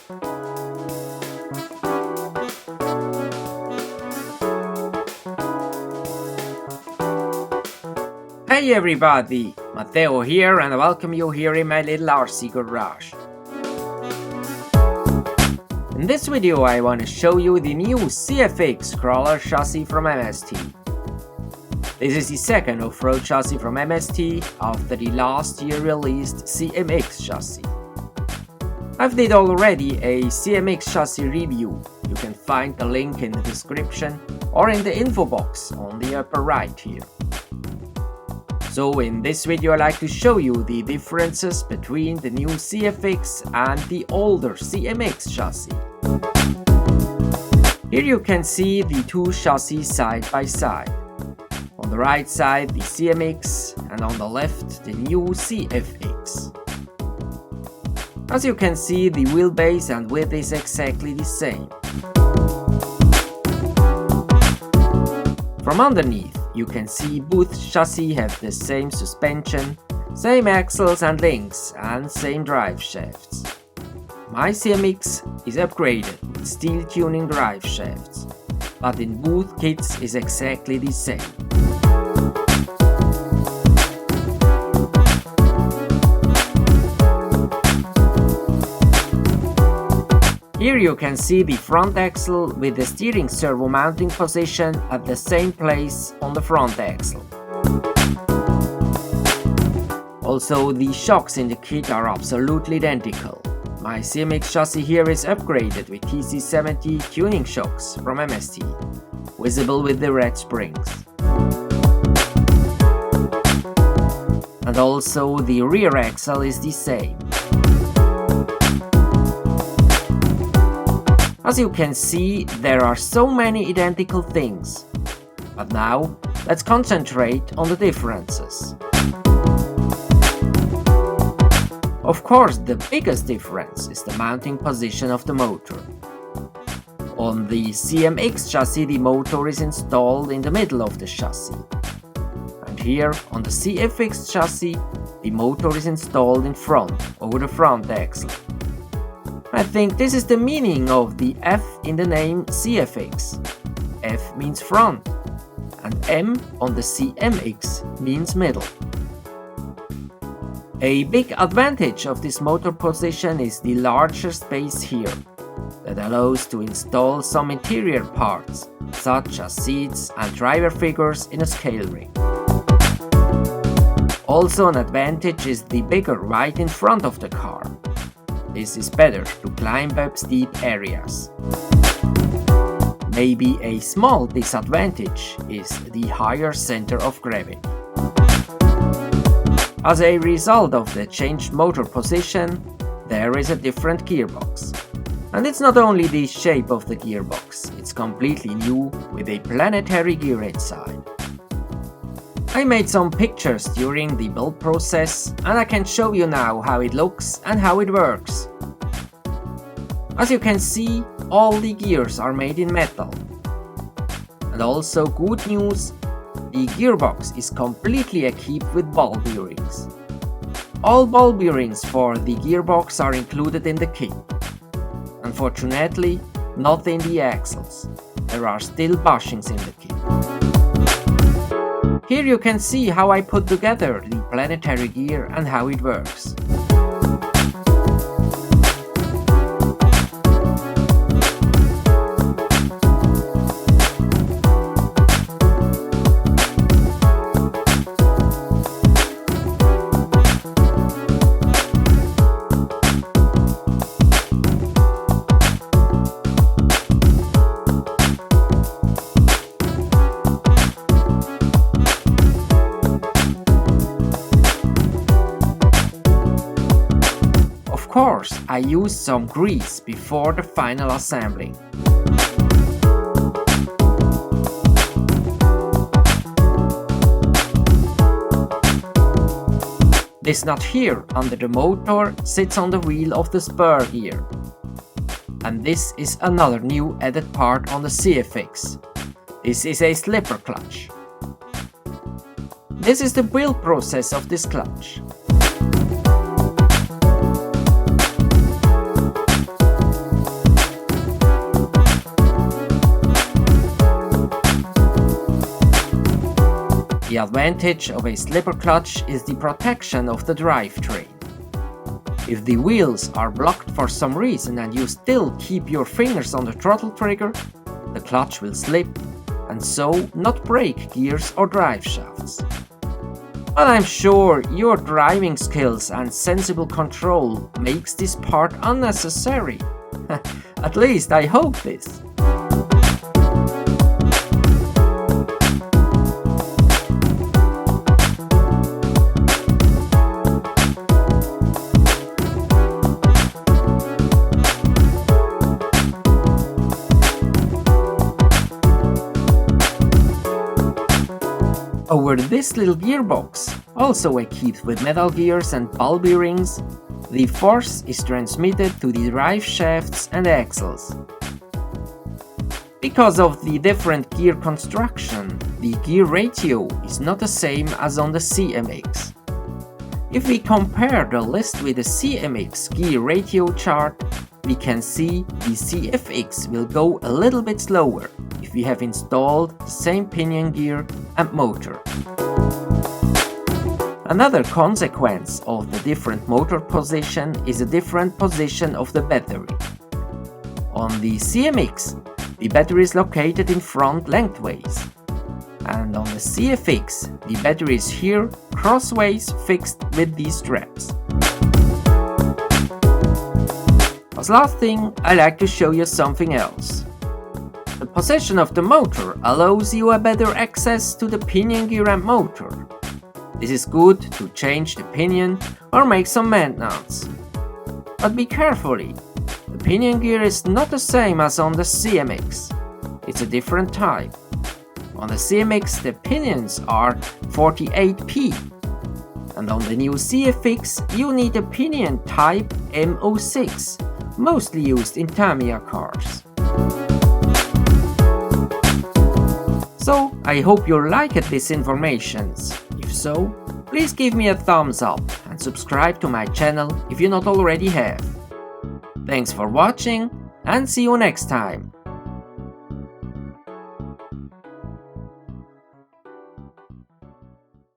Hey everybody, Matteo here and I welcome you here in my little RC garage. In this video I want to show you the new CFX crawler chassis from MST. This is the second off-road chassis from MST after the last year released CMX Chassis. I've did already a CMX Chassis review. You can find the link in the description or in the info box on the upper right here. So in this video I'd like to show you the differences between the new CFX and the older CMX chassis. Here you can see the two chassis side by side. On the right side the CMX and on the left the new CFX. As you can see, the wheelbase and width is exactly the same. From underneath you can see both chassis have the same suspension, same axles and links and same drive shafts. My CMX is upgraded with steel tuning drive shafts, but in both kits is exactly the same. Here you can see the front axle with the steering servo mounting position at the same place on the front axle. Also, the shocks in the kit are absolutely identical. My CMX chassis here is upgraded with TC70 tuning shocks from MST, visible with the red springs. And also the rear axle is the same. As you can see, there are so many identical things. But now, let's concentrate on the differences. Of course, the biggest difference is the mounting position of the motor. On the CMX chassis, the motor is installed in the middle of the chassis. And here, on the CFX chassis, the motor is installed in front, over the front axle. I think this is the meaning of the F in the name CFX. F means front, and M on the CMX means middle. A big advantage of this motor position is the larger space here, that allows to install some interior parts, such as seats and driver figures in a scale ring. Also an advantage is the bigger right in front of the car. This is better to climb up steep areas. Maybe a small disadvantage is the higher center of gravity. As a result of the changed motor position, there is a different gearbox. And it's not only the shape of the gearbox, it's completely new with a planetary gear inside. I made some pictures during the build process and I can show you now how it looks and how it works. As you can see, all the gears are made in metal. And also good news, the gearbox is completely equipped with ball bearings. All ball bearings for the gearbox are included in the kit. Unfortunately, not in the axles. There are still bushings in the kit. Here you can see how I put together the planetary gear and how it works. Of course, I used some grease before the final assembling. This nut here under the motor sits on the wheel of the spur gear. And this is another new added part on the CFX. This is a slipper clutch. This is the build process of this clutch. The advantage of a slipper clutch is the protection of the drivetrain. If the wheels are blocked for some reason and you still keep your fingers on the throttle trigger, the clutch will slip and so not break gears or drive shafts. But I'm sure your driving skills and sensible control makes this part unnecessary. At least I hope this. Over this little gearbox, also equipped with metal gears and ball bearings, the force is transmitted to the drive shafts and axles. Because of the different gear construction, the gear ratio is not the same as on the CMX. If we compare the list with the CMX gear ratio chart, we can see the CFX will go a little bit slower if we have installed the same pinion gear and motor. Another consequence of the different motor position is a different position of the battery. On the CMX, the battery is located in front lengthways, and on the CFX, the battery is here crossways fixed with these straps. As last thing, I like to show you something else. The position of the motor allows you a better access to the pinion gear and motor. This is good to change the pinion or make some maintenance. But be carefully, the pinion gear is not the same as on the CMX. It's a different type. On the CMX the pinions are 48P, and on the new CFX you need a pinion type MO6, mostly used in Tamiya cars. So, I hope you liked this information. If so, please give me a thumbs up and subscribe to my channel if you not already have. Thanks for watching and see you next time.